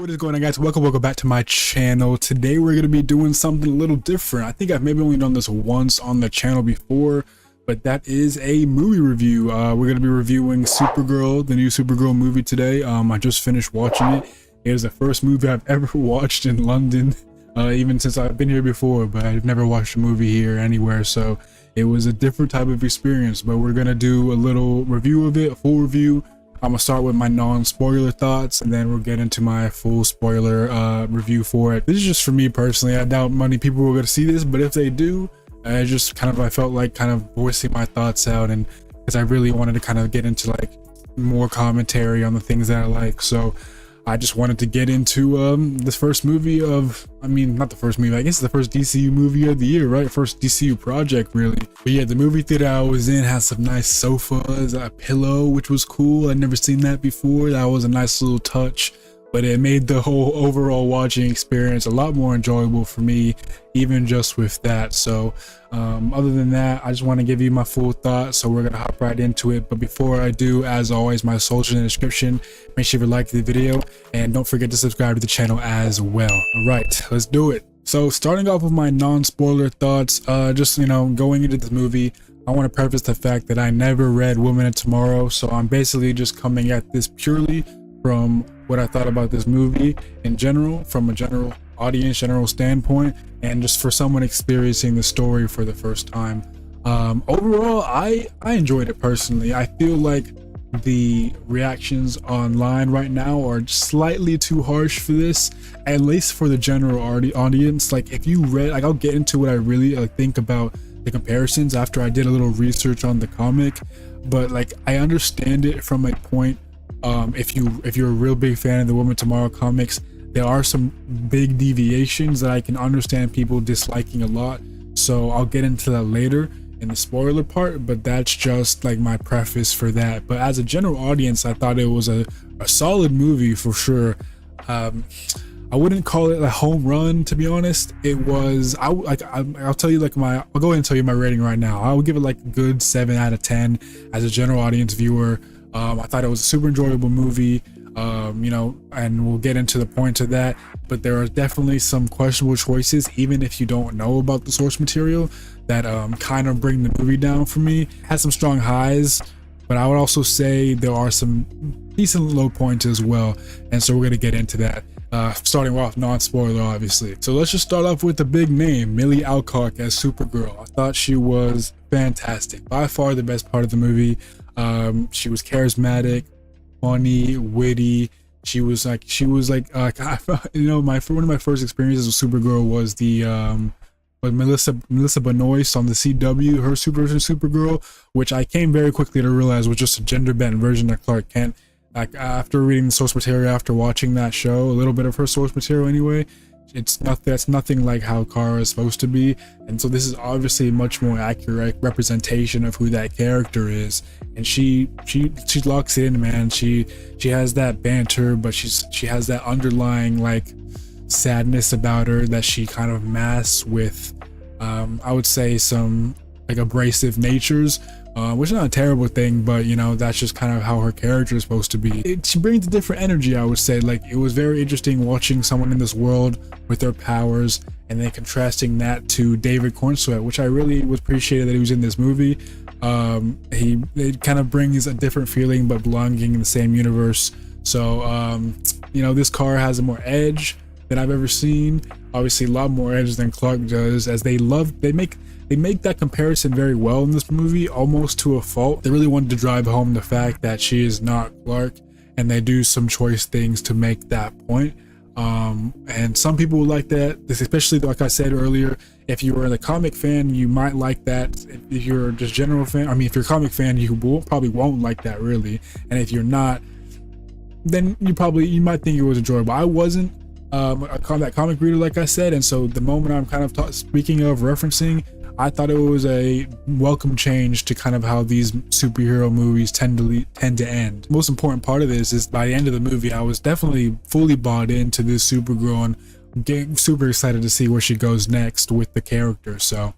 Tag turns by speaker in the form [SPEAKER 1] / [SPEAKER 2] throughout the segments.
[SPEAKER 1] What is going on, guys? Welcome back to my channel. Today we're going to be doing something a little different. I think I've maybe only done this once on the channel before, but that is a movie review. We're going to be reviewing Supergirl, the new Supergirl movie today. I just finished watching it. It is the first movie I've ever watched in London, even since I've been here before, but I've never watched a movie here anywhere, so it was a different type of experience. But we're going to do a little review of it, a full review. I'm gonna start with my non-spoiler thoughts, and then we'll get into my full spoiler review for it. This is just for me personally. I doubt many people are gonna see this, but if they do, I felt like kind of voicing my thoughts out, and because I really wanted to kind of get into like more commentary on the things that I like. So I just wanted to get into this first movie of, I mean, not the first movie, I guess it's the first DCU movie of the year, right? First DCU project, really. But yeah, the movie theater I was in has some nice sofas, a pillow, which was cool. I'd never seen that before. That was a nice little touch, but it made the whole overall watching experience a lot more enjoyable for me, even just with that. So other than that, I just want to give you my full thoughts, so we're gonna hop right into it. But before I do, as always, my socials in the description. Make sure you like the video and don't forget to subscribe to the channel as well. All right, let's do it. So starting off with my non-spoiler thoughts, just, you know, going into this movie, I want to preface the fact that I never read Woman of Tomorrow, so I'm basically just coming at this purely from what I thought about this movie in general, from a general audience, general standpoint, and just for someone experiencing the story for the first time. Overall, I enjoyed it personally. I feel like the reactions online right now are slightly too harsh for this, at least for the general audience. Like, if you read, like, I'll get into what I really think about the comparisons after I did a little research on the comic, but like, I understand it from a point. If you're a real big fan of the Woman Tomorrow comics, there are some big deviations that I can understand people disliking a lot, so I'll get into that later in the spoiler part, but that's just like my preface for that. But as a general audience, I thought it was a solid movie for sure. I wouldn't call it a home run, to be honest. It was, I'll tell you, like, I'll go ahead and tell you my rating right now. I would give it like a good 7 out of 10 as a general audience viewer. I thought it was a super enjoyable movie, you know, and we'll get into the points of that, but there are definitely some questionable choices, even if you don't know about the source material, that kind of bring the movie down for me. It has some strong highs, but I would also say there are some decent low points as well, and so we're going to get into that, starting off non-spoiler, obviously. So let's just start off with the big name, Millie Alcock as Supergirl. I thought she was fantastic, by far the best part of the movie. She was charismatic, funny, witty. She was like you know, one of my first experiences with Supergirl was the with Melissa Benoist on the CW, her Supergirl, which I came very quickly to realize was just a gender bent version of Clark Kent. Like, after reading the source material, after watching that show, a little bit of her source material anyway, that's nothing like how Kara is supposed to be, and so this is obviously a much more accurate representation of who that character is. And she locks in, man. She has that banter, but she has that underlying like sadness about her that she kind of masks with I would say some like abrasive natures, which is not a terrible thing, but you know, that's just kind of how her character is supposed to be. She brings a different energy, I would say. Like, it was very interesting watching someone in this world with their powers and then contrasting that to David Cornsweet, which I really was appreciated that he was in this movie. It kind of brings a different feeling, but belonging in the same universe. So you know, this car has a more edge than I've ever seen, obviously a lot more edge than Clark does, as they make that comparison very well in this movie, almost to a fault. They really wanted to drive home the fact that she is not Clark, and they do some choice things to make that point. And some people would like that, especially like I said earlier, if you were a comic fan, you might like that. If you're just general fan, I mean, if you're a comic fan, you probably won't like that, really. And if you're not, then you might think it was enjoyable. I wasn't that comic reader, like I said, and so the moment I'm kind of speaking of referencing, I thought it was a welcome change to kind of how these superhero movies tend to end. The most important part of this is, by the end of the movie, I was definitely fully bought into this Supergirl and getting super excited to see where she goes next with the character. So,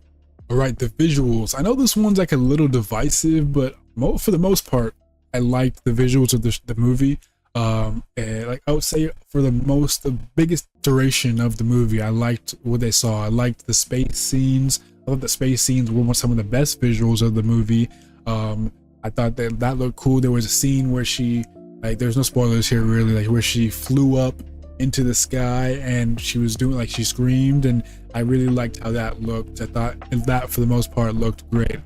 [SPEAKER 1] all right, the visuals. I know this one's like a little divisive, but for the most part, I liked the visuals of the movie. And like I would say for the biggest duration of the movie, I liked what they saw. I liked the space scenes. I thought the space scenes were some of the best visuals of the movie. I thought that looked cool. There was a scene where she, like, there's no spoilers here really, like where she flew up into the sky and she was doing, like, she screamed, and I really liked how that looked. I thought that for the most part looked great.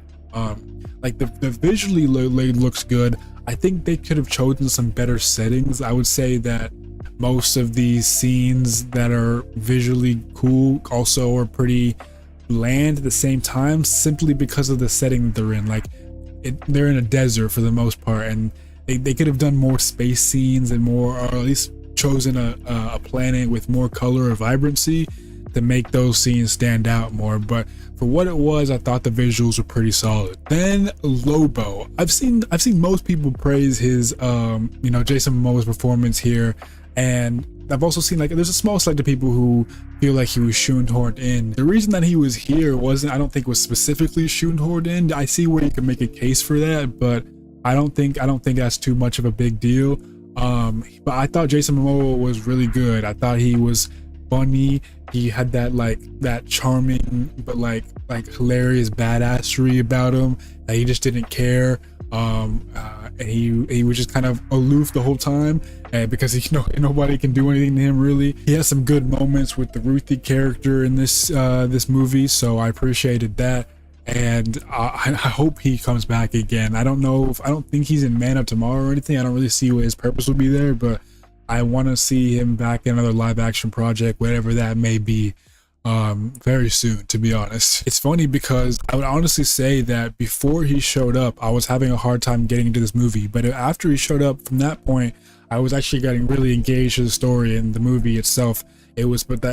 [SPEAKER 1] Like the visually looks good. I think they could have chosen some better settings. I would say that most of these scenes that are visually cool also are pretty bland at the same time, simply because of the setting they're in. Like they're in a desert for the most part, and they could have done more space scenes and more, or at least chosen a planet with more color or vibrancy to make those scenes stand out more. But for what it was, I thought the visuals were pretty solid. Then Lobo, I've seen most people praise his Jason Momoa's performance here, and I've also seen, like, there's a small select of people who feel like he was shoehorned in. The reason that he was here wasn't, I don't think, was specifically shoehorned in. I see where you can make a case for that, but I don't think that's too much of a big deal. But I thought Jason Momoa was really good. I thought he was funny. He had that charming but like hilarious badassery about him that he just didn't care. And he was just kind of aloof the whole time, because nobody can do anything to him really. He has some good moments with the Ruthie character in this movie, so I appreciated that. And I hope he comes back again. I don't think he's in Man of Tomorrow or anything. I don't really see what his purpose would be there, but I want to see him back in another live action project, whatever that may be, very soon, to be honest. It's funny because I would honestly say that before he showed up, I was having a hard time getting into this movie, but after he showed up, from that point, I was actually getting really engaged in the story and the movie itself. I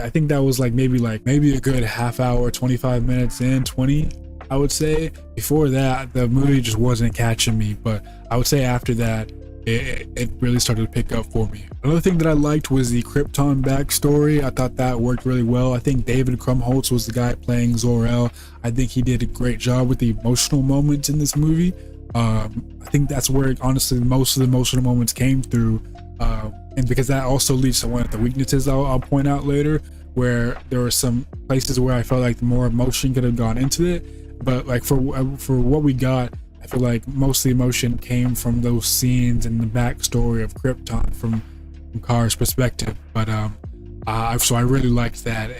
[SPEAKER 1] think that was maybe a good half hour, 25 minutes in, 20, I would say. Before that, the movie just wasn't catching me, but I would say after that, it really started to pick up for me. Another thing that I liked was the Krypton backstory. I thought that worked really well. I think David Krumholtz was the guy playing Zor-El. I think he did a great job with the emotional moments in this movie. I think that's where, honestly, most of the emotional moments came through, and because that also leads to one of the weaknesses I'll point out later, where there were some places where I felt like more emotion could have gone into it, but like for what we got, I feel like most of the emotion came from those scenes and the backstory of Krypton from Kara's perspective. But so I really liked that,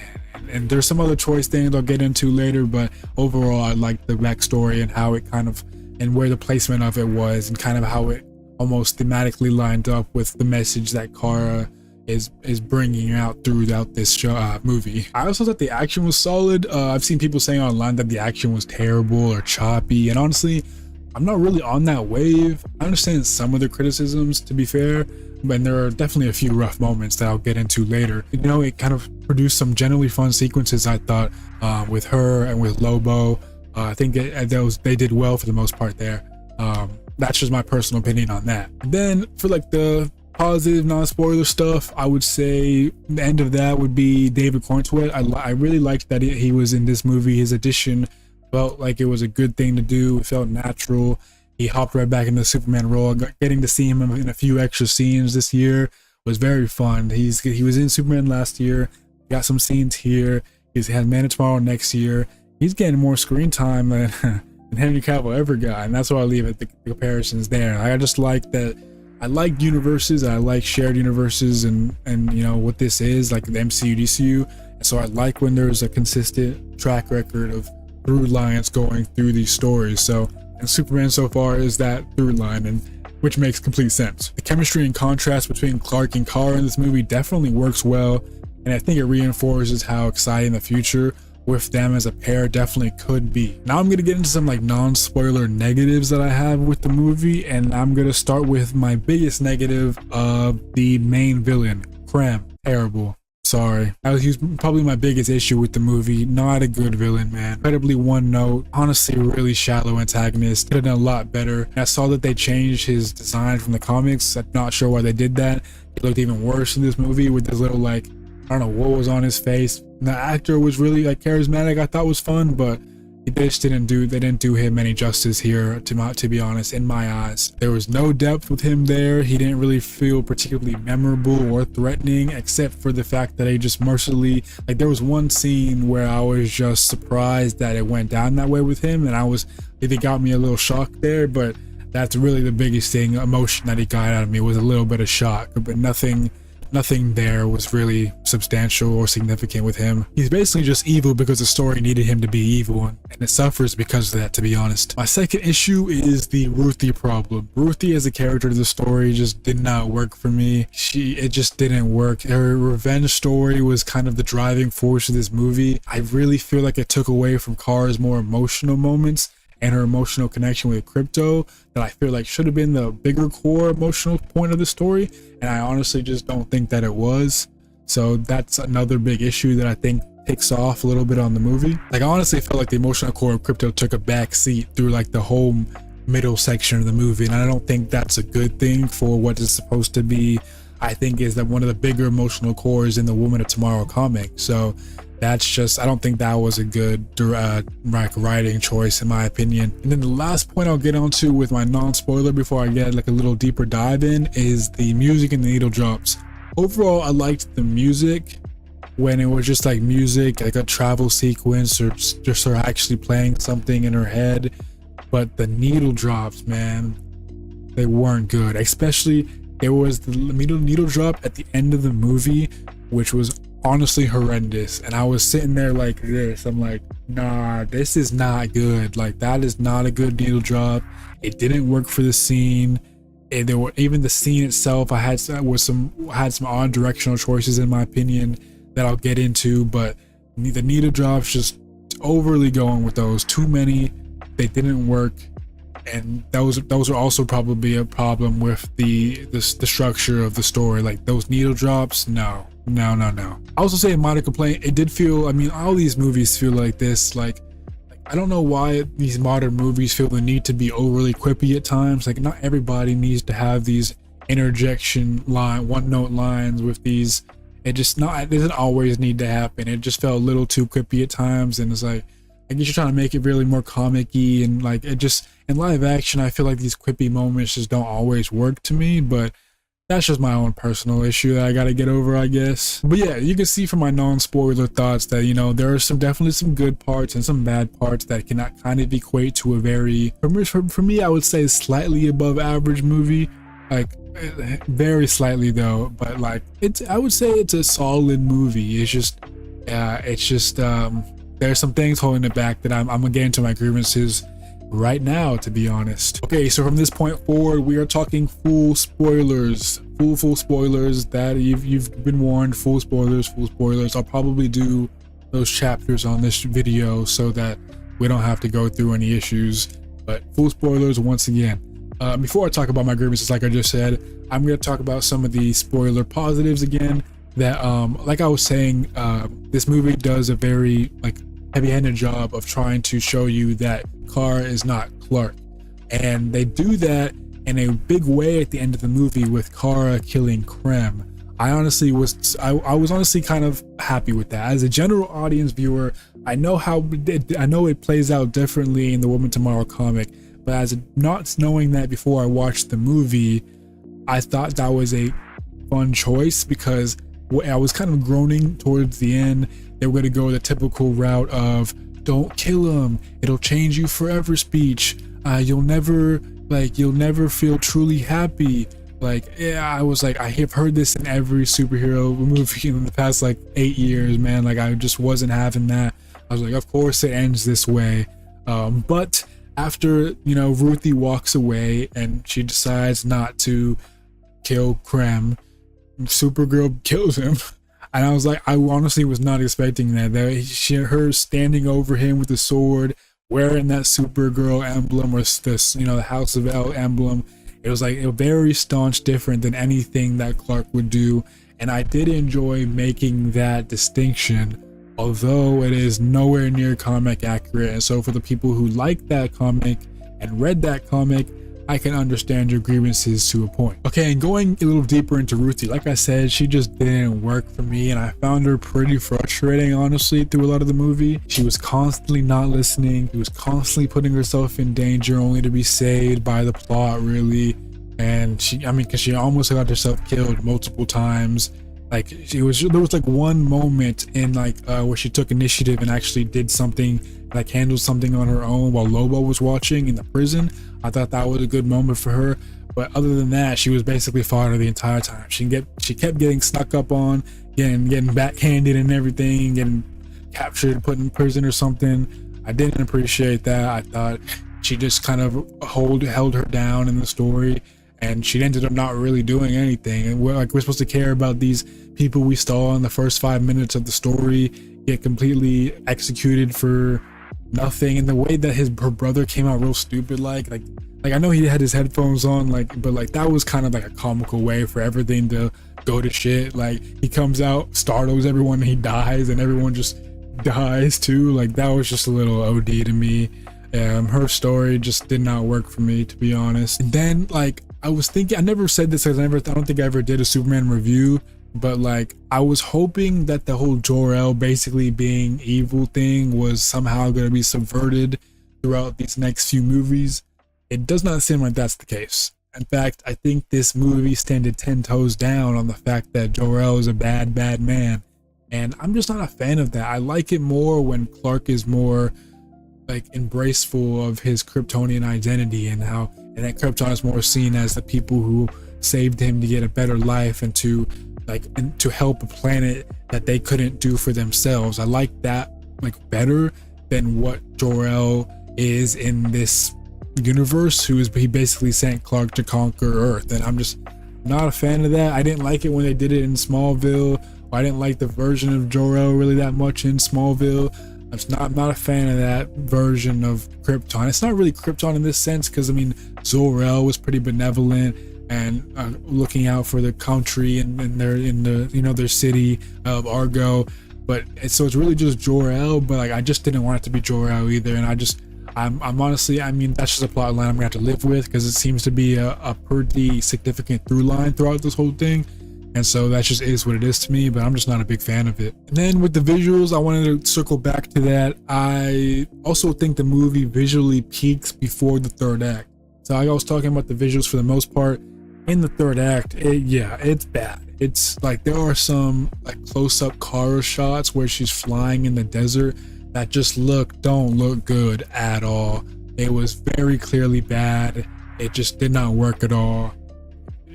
[SPEAKER 1] and there's some other choice things I'll get into later, but overall I liked the backstory and how it kind of, and where the placement of it was, and kind of how it almost thematically lined up with the message that Kara is bringing out throughout this movie. I also thought the action was solid. I've seen people saying online that the action was terrible or choppy, and honestly, I'm not really on that wave. I understand some of the criticisms, to be fair, but there are definitely a few rough moments that I'll get into later. It kind of produced some generally fun sequences, I thought, with her and with Lobo. I think they did well for the most part there. That's just my personal opinion on that. And then for like the positive non-spoiler stuff, I would say the end of that would be David Cornswet. I really liked that he was in this movie. His addition felt like it was a good thing to do. It felt natural. He hopped right back into the Superman role. Getting to see him in a few extra scenes this year was very fun. He was in Superman last year, got some scenes here. He's had Man of Tomorrow next year. He's getting more screen time than Henry Cavill ever got, and that's why I leave it. The comparisons there. I just like that. I like universes. I like shared universes, and what this is, like the MCU, DCU. And so I like when there's a consistent track record of through lines going through these stories. So, and Superman so far is that through line, and which makes complete sense. The chemistry and contrast between Clark and Kara in this movie definitely works well, and I think it reinforces how exciting the future with them as a pair definitely could be. Now I'm gonna get into some like non-spoiler negatives that I have with the movie, and I'm gonna start with my biggest negative of the main villain, Krem. Terrible. Sorry. That was probably my biggest issue with the movie. Not a good villain, man. Incredibly one note. Honestly, really shallow antagonist. Could have done a lot better. And I saw that they changed his design from the comics. I'm not sure why they did that. It looked even worse in this movie with this little, I don't know what was on his face. The actor was really charismatic. I thought was fun, but they didn't do him any justice here, to be honest. In my eyes, there was no depth with him there. He didn't really feel particularly memorable or threatening, except for the fact that he just mercilessly, like, there was one scene where I was just surprised that it went down that way with him, and it got me a little shocked there. But that's really the biggest thing, emotion that he got out of me, was a little bit of shock, but nothing there was really substantial or significant with him. He's basically just evil because the story needed him to be evil, and it suffers because of that, to be honest. My second issue is the Ruthie problem. Ruthie as a character of the story just did not work for me. It just didn't work. Her revenge story was kind of the driving force of this movie. I really feel like it took away from Kara's more emotional moments and her emotional connection with Crypto that I feel like should have been the bigger core emotional point of the story, and I honestly just don't think that it was. So that's another big issue that I think takes off a little bit on the movie. Like, I honestly felt like the emotional core of Crypto took a back seat through like the whole middle section of the movie, and I don't think that's a good thing for what it's supposed to be. I think is that one of the bigger emotional cores in the Woman of Tomorrow comic. So that's just, I don't think that was a good writing choice in my opinion. And then the last point I'll get onto with my non-spoiler before I get like a little deeper dive in is the music and the needle drops. Overall, I liked the music when it was just like music, like a travel sequence or just her actually playing something in her head. But the needle drops, man, they weren't good. Especially there was the needle drop at the end of the movie, which was honestly horrendous, and I was sitting there like this. I'm like, nah, this is not good. Like, that is not a good needle drop. It didn't work for the scene, and there were even the scene itself. I had some odd directional choices in my opinion that I'll get into, but the needle drops, just overly going with those, too many. They didn't work, and those are also probably a problem with the structure of the story. Like, those needle drops, no. I also say a minor complaint, it did feel, I mean, all these movies feel like this, like I don't know why these modern movies feel the need to be overly quippy at times. Like, not everybody needs to have these interjection one note lines with these. It doesn't always need to happen. It just felt a little too quippy at times, and it's like, I guess you're trying to make it really more comic-y, and like, it just, in live action, I feel like these quippy moments just don't always work to me. But that's just my own personal issue that I gotta get over, I guess. But yeah, you can see from my non-spoiler thoughts that, you know, there are definitely some good parts and some bad parts that can kind of equate to a very, for me, I would say slightly above average movie. Like, very slightly though, but like, I would say it's a solid movie. It's just there's some things holding it back that I'm gonna get into my grievances right now, to be honest. Okay, so from this point forward, we are talking full spoilers, full spoilers. That you've been warned. Full spoilers. I'll probably do those chapters on this video so that we don't have to go through any issues, but full spoilers once again. Before I talk about my grievances, like I just said, I'm going to talk about some of the spoiler positives again. That like I was saying, this movie does a very like heavy-handed job of trying to show you that Kara is not Clark, and they do that in a big way at the end of the movie with Kara killing Krem. I was honestly kind of happy with that. As a general audience viewer, I know it plays out differently in the Woman Tomorrow comic, but as not knowing that before I watched the movie, I thought that was a fun choice, because I was kind of groaning towards the end. They were going to go the typical route of "don't kill him, it'll change you forever" speech. You'll never feel truly happy. Like, yeah, I was like, I have heard this in every superhero movie in the past like 8 years, man. Like, I just wasn't having that. I was like, of course it ends this way. But after, you know, Ruthie walks away and she decides not to kill Krem, Supergirl kills him. And I was like, I honestly was not expecting that. Her standing over him with the sword, wearing that Supergirl emblem, or this, you know, the House of L emblem. It was like a very staunch, different than anything that Clark would do. And I did enjoy making that distinction, although it is nowhere near comic accurate. And so for the people who like that comic and read that comic, I can understand your grievances to a point. Okay, and going a little deeper into Ruthie, like I said, she just didn't work for me, and I found her pretty frustrating, honestly, through a lot of the movie. She was constantly not listening. She was constantly putting herself in danger only to be saved by the plot, really. And because she almost got herself killed multiple times. Like, there was like one moment in where she took initiative and actually did something, like handled something on her own while Lobo was watching in the prison. I thought that was a good moment for her, but other than that, she was basically fodder the entire time. She kept getting snuck up on, getting backhanded and everything, getting captured, put in prison or something. I didn't appreciate that. I thought she just kind of held her down in the story, and she ended up not really doing anything. And we're supposed to care about these people we saw in the first 5 minutes of the story get completely executed for nothing. And the way that her brother came out real stupid, like I know he had his headphones on, but that was kind of like a comical way for everything to go to shit. Like, he comes out, startles everyone, and he dies, and everyone just dies too. Like, that was just a little OD to me. Her story just did not work for me, to be honest. And then, I was thinking, I never said this because I don't think I ever did a Superman review, but I was hoping that the whole Jor-El basically being evil thing was somehow going to be subverted throughout these next few movies. It does not seem like that's the case. In fact, I think this movie standed 10 toes down on the fact that Jor-El is a bad man. And I'm just not a fan of that. I like it more when Clark is more embraceful of his Kryptonian identity, and that Krypton is more seen as the people who saved him to get a better life and to help a planet that they couldn't do for themselves. I like that better than what Jor-El is in this universe, he basically sent Clark to conquer Earth, and I'm just not a fan of that. I didn't like it when they did it in Smallville. I didn't like the version of Jor-El really that much in Smallville. I'm not a fan of that version of Krypton. It's not really Krypton in this sense, because Zor-El was pretty benevolent and looking out for the country and their city of Argo. But it's really just Jor-El. But I just didn't want it to be Jor-El either. And I'm honestly, that's just a plot line I'm gonna have to live with, because it seems to be a pretty significant through line throughout this whole thing. And so that just is what it is to me, but I'm just not a big fan of it. And then with the visuals, I wanted to circle back to that. I also think the movie visually peaks before the third act. So I was talking about the visuals for the most part. In the third act, it's bad. It's there are some close-up car shots where she's flying in the desert that just don't look good at all. It was very clearly bad. It just did not work at all.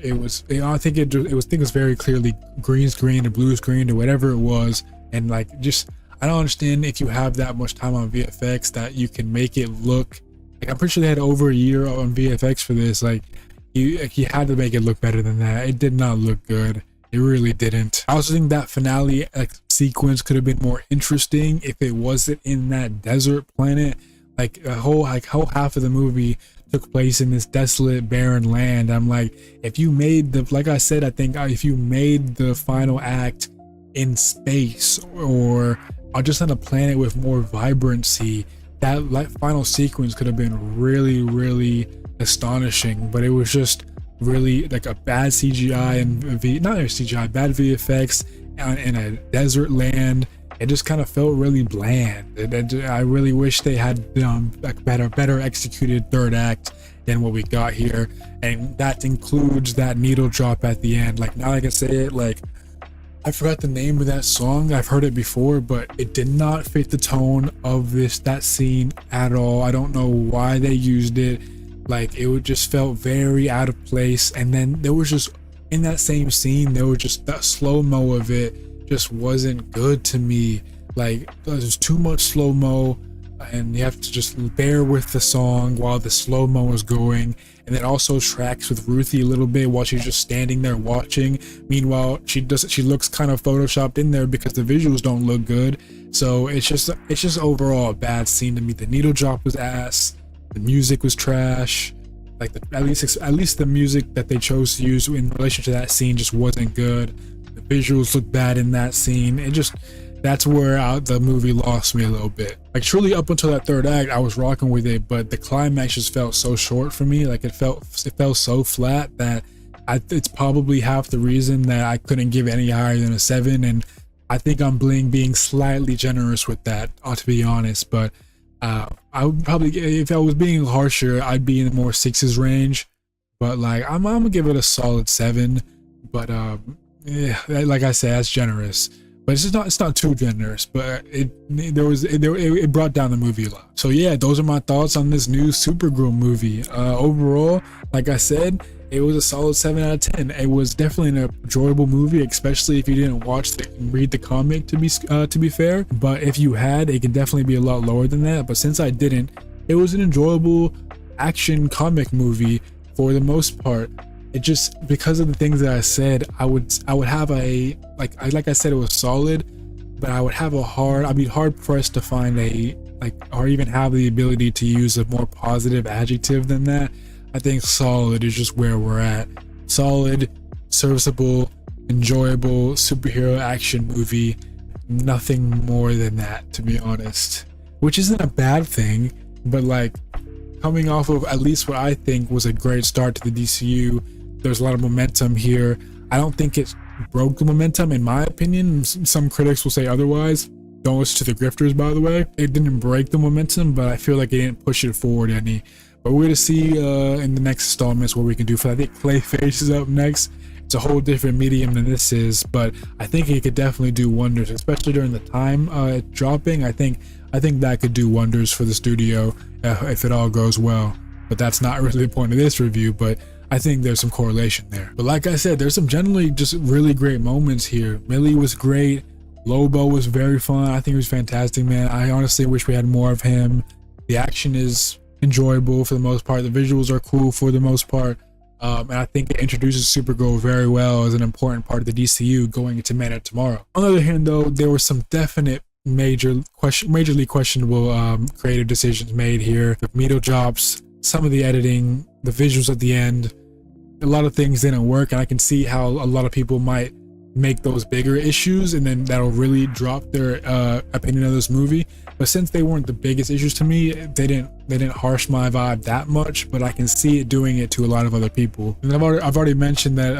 [SPEAKER 1] I think it was very clearly green screen or blue screen or whatever it was, and I don't understand if you have that much time on VFX that you can make it look I'm pretty sure they had over a year on VFX for this. You had to make it look better than that. It did not look good. It really didn't. I also think that finale sequence could have been more interesting if it wasn't in that desert planet. A whole half of the movie took place in this desolate, barren land. I'm if you made I think if you made the final act in space or just on a planet with more vibrancy, that final sequence could have been really, really astonishing. But it was just really a bad CGI and bad VFX in a desert land. It just kind of felt really bland. I really wish they had better executed third act than what we got here, and that includes that needle drop at the end. Now I can say it, I forgot the name of that song. I've heard it before, but it did not fit the tone of that scene at all. I don't know why they used it. It just felt very out of place. And then there was just in that same scene, there was just that slow-mo of it just wasn't good to me. There's too much slow-mo, and you have to just bear with the song while the slow-mo is going. And it also tracks with Ruthie a little bit while she's just standing there watching. Meanwhile, she looks kind of photoshopped in there because the visuals don't look good. So it's just overall a bad scene to me. The needle drop was ass. The music was trash. At least the music that they chose to use in relation to that scene just wasn't good. The visuals look bad in that scene. that's where the movie lost me a little bit. Like truly up until that third act, I was rocking with it, but the climax just felt so short for me. Like it felt so flat that it's probably half the reason that I couldn't give it any higher than a 7. And I think I'm being slightly generous with that, to be honest. But I would probably, if I was being harsher, I'd be in the more 6s range. But like I'm gonna give it a solid 7. But yeah, like I said, that's generous. But it's not too generous, but it brought down the movie a lot. So yeah, those are my thoughts on this new Supergirl movie. Overall, like I said, it was a solid 7 out of 10. It was definitely an enjoyable movie, especially if you didn't read the comic, to be fair. But if you had, it could definitely be a lot lower than that. But since I didn't, it was an enjoyable action comic movie for the most part. It just, because of the things that I said, I would have like I said, it was solid, but I'd be hard pressed to find or even have the ability to use a more positive adjective than that. I think solid is just where we're at. Solid, serviceable, enjoyable superhero action movie. Nothing more than that, to be honest. Which isn't a bad thing, but like coming off of at least what I think was a great start to the DCU, there's a lot of momentum here. I don't think it broke the momentum, in my opinion. Some critics will say otherwise. Don't listen to the grifters, by the way. It didn't break the momentum, but I feel like it didn't push it forward any. But we're gonna see in the next installments what we can do for that. I think Clayface is up next. It's a whole different medium than this is, but I think it could definitely do wonders, especially during the time it's dropping. I think that could do wonders for the studio if it all goes well. But that's not really the point of this review, but I think there's some correlation there. But like I said, there's some generally just really great moments here. Millie was great. Lobo was very fun. I think he was fantastic, man. I honestly wish we had more of him. The action is enjoyable for the most part. The visuals are cool for the most part. And I think it introduces Supergirl very well as an important part of the DCU going into Man of Tomorrow. On the other hand, though, there were some definite majorly questionable creative decisions made here. The needle drops, some of the editing, the visuals at the end, a lot of things didn't work, and I can see how a lot of people might make those bigger issues, and then that'll really drop their opinion of this movie. But since they weren't the biggest issues to me, they didn't harsh my vibe that much. But I can see it doing it to a lot of other people. And I've already mentioned that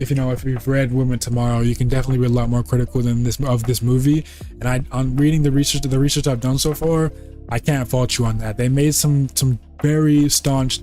[SPEAKER 1] if you've read Women Tomorrow, you can definitely be a lot more critical than this movie. And on reading the research I've done so far, I can't fault you on that. They made some very staunch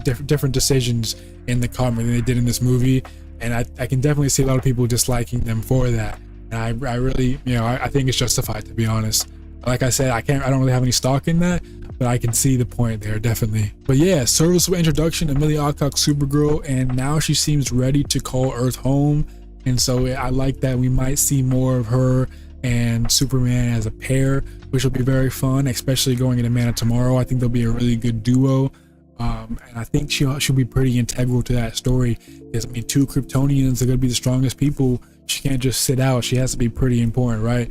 [SPEAKER 1] different decisions in the comic than they did in this movie, and I can definitely see a lot of people disliking them for that. And I really, I think it's justified, to be honest. Like I said, I don't really have any stock in that, but I can see the point there, definitely. But yeah, serviceable introduction to Millie Alcock's Supergirl, and now she seems ready to call Earth home. And so I like that we might see more of her and Superman as a pair, which will be very fun, especially going into Man of Tomorrow. I think they'll be a really good duo. And I think she'll be pretty integral to that story, because I mean, 2 Kryptonians are going to be the strongest people. She can't just sit out. She has to be pretty important, right?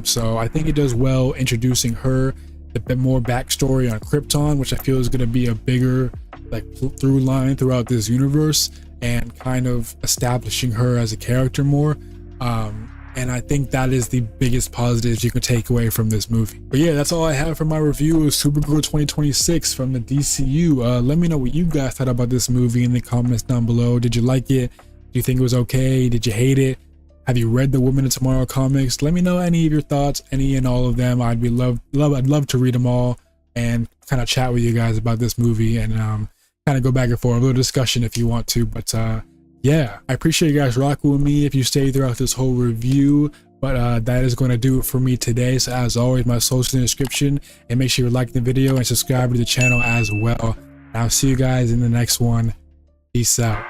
[SPEAKER 1] So I think it does well introducing her, a bit more backstory on Krypton, which I feel is going to be a bigger through line throughout this universe, and kind of establishing her as a character more. And I think that is the biggest positives you can take away from this movie. But yeah, that's all I have for my review of Supergirl 2026 from the DCU. Let me know what you guys thought about this movie in the comments down below. Did you like it? Do you think it was okay? Did you hate it? Have you read the Women of Tomorrow comics? Let me know any of your thoughts, any and all of them. I'd love to read them all and kind of chat with you guys about this movie, and kind of go back and forth, a little discussion if you want to. But yeah, I appreciate you guys rocking with me if you stayed throughout this whole review. But that is going to do it for me today. So as always, my socials in the description, and make sure you like the video and subscribe to the channel as well. And I'll see you guys in the next one. Peace out.